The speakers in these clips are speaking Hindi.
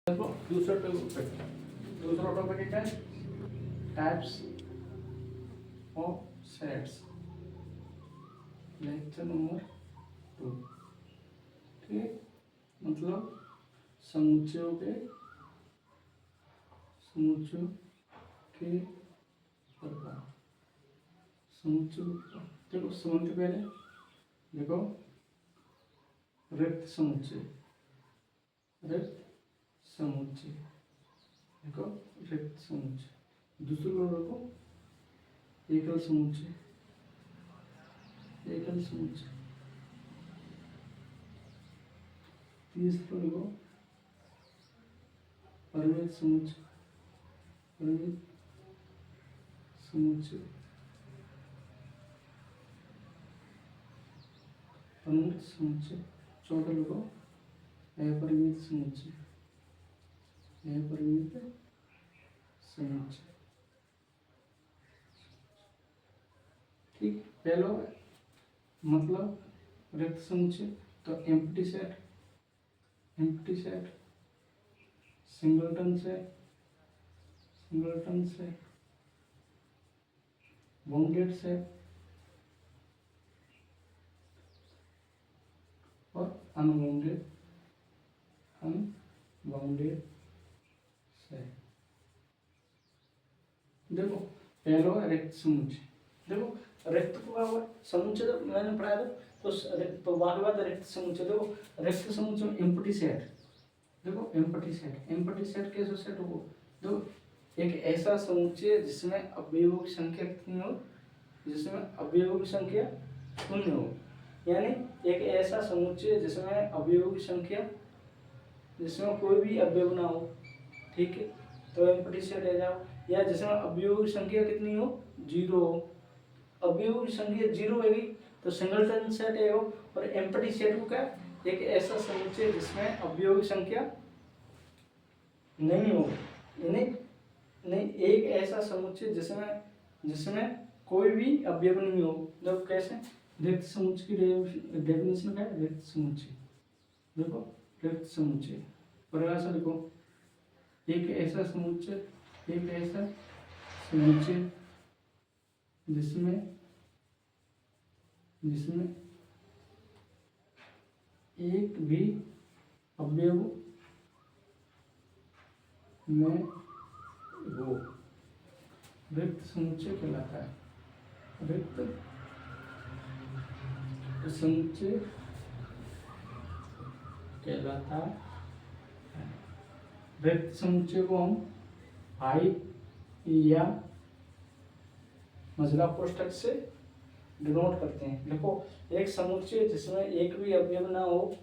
देखो दूसरा टॉपिक क्या है? Types of sets, lecture number 2। ठीक है, मतलब समुच्चयों के प्रकार। देखो समझते पहले देखो रिक्त समुच्चय, देखो रिक्त समुच्चय। दूसरे को देखो एकल समुच्चय, तीसरा देखो परिमित समुच्चय, चौथा देखो अपरिमित समुच्चय, ठीक। पहला मतलब रिक्त समुच्चय तो empty set, singleton set, bounded set और अनबाउंडेड सेट। देखो पहला रिक्त समुच्चय, देखो रिक्त समुच्चय तो मैंने पढ़ाया था, तो बाद रिक्त समुच्चय। देखो रिक्त समुच्चय एम्प्टी सेट, देखो एम्प्टी सेट कैसे सेट हो? देखो एक ऐसा समुच्चय जिसमें अवयवों की संख्या कितनी हो, शून्य हो, यानी एक ऐसा समुच्चय जिसमें अवयवों की संख्या, जिसमें कोई भी अवयव ना हो, ठीक है, तो एम्प्टी सेट है जाओ। या जिसमें अवयवों की संख्या कितनी हो, 0 हो, अवयवों की संख्या 0 है तो सिंगलटन सेट है। और एम्प्टी सेट को क्या, एक ऐसा समुच्चय जिसमें अवयवों की संख्या नहीं हो, नहीं एक ऐसा समुच्चय जिसमें कोई भी अवयव नहीं हो। मतलब कैसे? रिक्त समुच्चय की डेफिनेशन क्या है? रिक्त समुच्चय, देखो रिक्त समुच्चय परिभाषा देखो, एक ऐसा समुच्चय जिसमें एक भी अवयव में हो, रिक्त समुच्चय कहलाता है। रिक्त समुच्चय कहलाता है। रिक्त समुच्चय को हम आई या मझला कोष्ठक से डिनोट करते हैं। देखो एक समुच्चय जिसमें एक भी अवयव ना हो,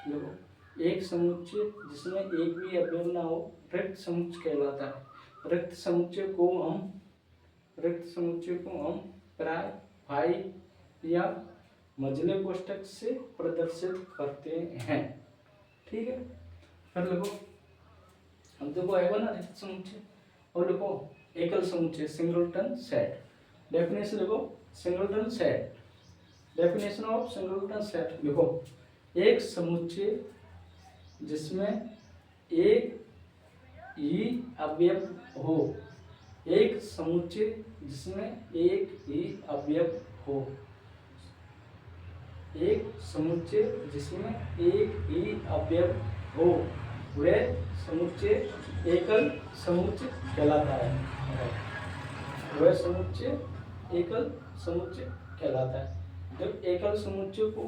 देखो एक समुच्चय जिसमें एक भी अवयव ना हो रिक्त समुच्चय कहलाता है। रिक्त समुच्चय को हम प्राय फाई या मझले कोष्ठक से प्रदर्शित करते हैं, ठीक है। फिर देखो अब देखो आएगा ना रिक्त समुच्चय, और देखो एकल समुच्चय सिंगलटन सेट। डेफिनेशन देखो singleton set, definition of singleton set देखो एक समुच्चय जिसमें एक ही अवयव हो, एक समुच्चय जिसमें एक ही अवयव हो, एक समुच्चय जिसमें एक ही अवयव हो, वह समुच्चय एकल समुच्चय कहलाता है। वह समुच्चय एकल समुच्चय कहलाता है। जब एकल समुच्चय को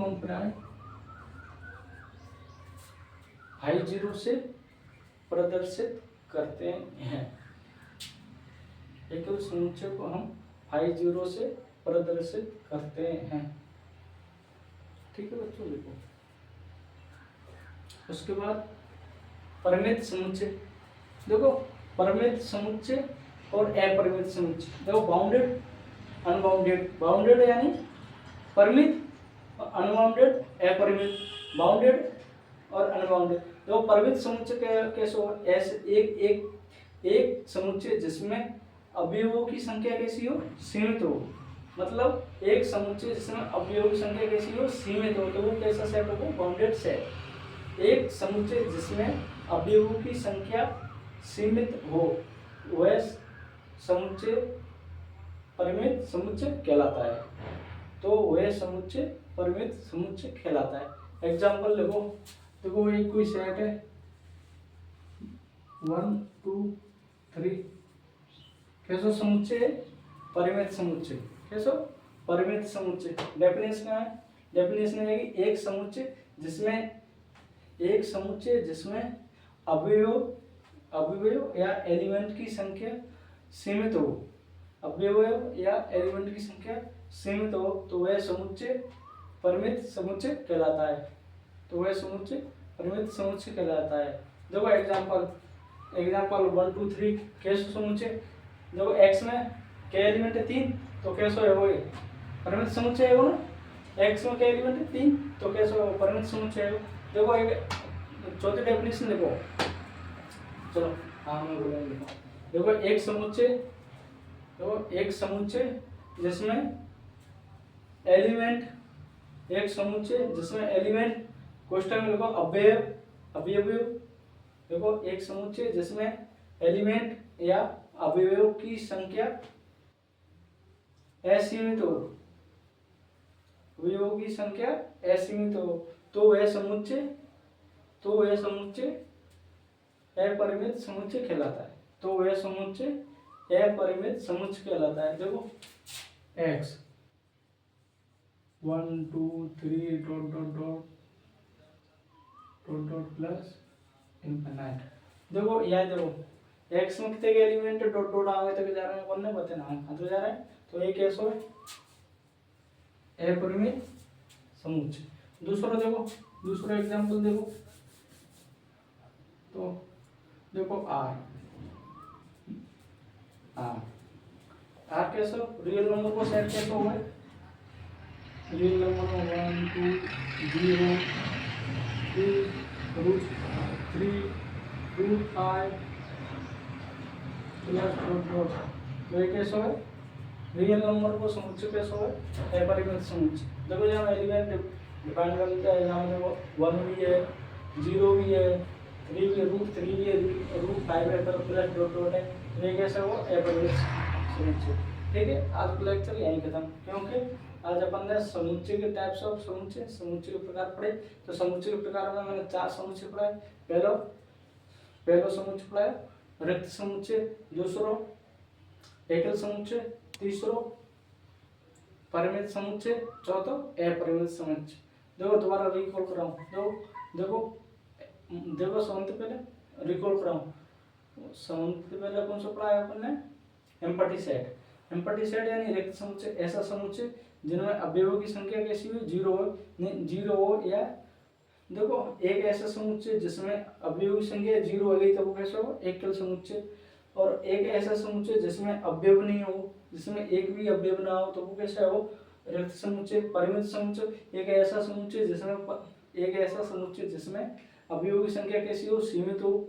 हम प्राय हाई जीरो से प्रदर्शित करते हैं। एकल समुच्चय को हम हाई जीरो से प्रदर्शित करते हैं, ठीक है बच्चों। देखो उसके बाद परिमित समुच्चय, देखो परिमित समुच्चय और अपरिमित समुच्चय। देखो बाउंडेड अनबाउंडेड, बाउंडेड यानी परिमित, अनबाउंडेड अपरिमित, बाउंडेड और अनबाउंडेड। देखो परिमित समुच्चय कैसे हो? ऐसे एक समुच्चय जिसमें अवयवों की संख्या कैसी हो? सीमित हो, मतलब एक समुच्चय जिसमें अवयवों की संख्या कैसी हो, सीमित हो, तो वो कैसा सेट होगा, बाउंडेड सेट। एक समुच्चय जिसमें अवयवों की संख्या सीमित हो वह समुच्चय परिमित समुच्चय कहलाता है। तो वह समुच्चय परिमित समुच्चय कहलाता है। एग्जाम्पल देखो, देखो एक कोई सेट है 1 2 3, कैसो समुच्चय है, परिमित समुच्चय। कैसो, परिमित समुच्चय। डेफिनेशन क्या है, डेफिनेशन है कि एक समुच्चय जिसमें अवयव या एलिमेंट की संख्या सीमित हो, अवयव या एलिमेंट की संख्या सीमित हो, तो वह समुच्चय परिमित समुच्चय कहलाता है। तो वह समुच्चय परिमित समुच्चय कहलाता है। देखो एग्जाम्पल 1 2 3 कैसो समुच्चय। देखो x में क्या एलिमेंट है, 3, तो कैसो है वो परिमित समुच्चय है वो ना। x में क्या एलिमेंट है, 3, तो कैसो परिमित समुच्चय है वो। देखो एक चौथी डेफिनेशन देखो, चलो हाँ मैं बोलेंगे। देखो एक समुच्चय जिसमें एलिमेंट, एक समुच्चय जिसमें एलिमेंट कोष्ठक में लिखो अवयव। देखो एक समुच्चय जिसमें एलिमेंट या अवयवों की संख्या असीमित हो, अवयवों की संख्या असीमित हो, तो वह समुच्चय अपरिमित समुच्चय कहलाता है। तो वह समुच्चय अपरिमित समुच्चय कहलाता है। देखो x 1 2 3 dot dot dot dot dot plus infinite. देखो यह देखो x में कितने के एलिमेंट डॉट डॉट आगे तक जा रहे हैं, कौन ने बताना है, तो जा रहा है। तो ये कैसो है, अपरिमित समुच्चय। दूसरा एग्जांपल देखो, तो देखो r कैसे रियल नंबर को सेट कैसे होगा, real number 1 2 0 2 root 3 root 5 plus dot dot. तो ये कैसे है, रियल नंबर को समुच्चय कैसे है, अपरिमित समुच्चय। देखो यहाँ एलिमेंट डिफाइन करते हैं, यहाँ देखो 1 भी है, 0 भी है, 3 भी, रूट 3 भी है, रूट 5 है, पर प्लस डॉट डॉट है। तो ये कैसे हो, अपरिमित समुच्चय। ठीक है, आज का लेक्चर यहीं खत्म, क्योंकि आज अपन ने समुच्चय के टाइप्स ऑफ समुच्चय के प्रकार पढ़े। तो समुच्चय के प्रकार में मैंने 4 समुच्चय पढ़ाए। पहला समुच्चय पढ़ाया रिक्त समुच्चय, दूसरो एकल समुच्चय, तीसरो परिमित समुच्चय, चौथो अपरिमित समुच्चय। देखो दोबारा रिकॉल कराऊं, देखो सबसे पहले रिकॉल कराऊं, सबसे पहले कौन सा पढ़ाया अपन ने, एम्पटी सेट यानी रिक्त समुच्चय, ऐसा समुच्चय जिनमें अवयवों की संख्या कैसी हो, 0 हो, या देखो एक ऐसा समुच्चय जिसमें अवयवों की संख्या 0 हो गई तो वो कैसा हो, एकल समुच्चय। और एक ऐसा समुच्चय जिसमें अवयव नहीं हो, जिसमें एक भी अवयव ना हो, तो वो कैसा हो, रिक्त समुच्चय। परिमित समुच्चय एक ऐसा समुच्चय जिसमें अवयवों की संख्या कैसी हो, सीमित हो।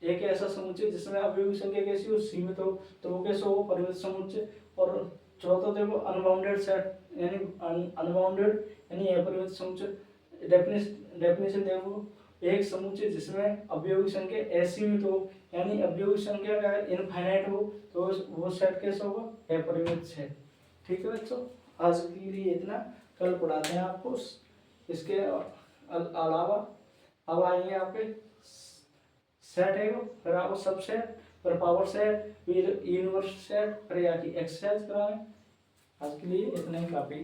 एक ऐसा समुच्चय जिसमें अवयवों की संख्या कैसी हो, सीमित हो, तो वो कैसे हो, परिमित समुच्चय। और चौथा देखो अनबाउंडेड सेट यानी अपरिमित समुच्चय। डेफिनेशन देखो, एक समुच्चय जिसमें अवयवों की संख्या असीमित हो, यानी अवयवों की संख्या का इनफाइनाइट हो, तो वो सेट कैसा होगा, अपरिमित सेट। ठीक है बच्चों, आज के लिए इतना, कल पढ़ाते हैं आपको इसके अलावा। अब आएंगे आपके सेट है, फिर आपको सबसेट, फिर पावर सेट, फिर यूनिवर्स सेट, फिर यहाँ की एक्सरसाइज कराएं। आज के लिए इतना ही काफी।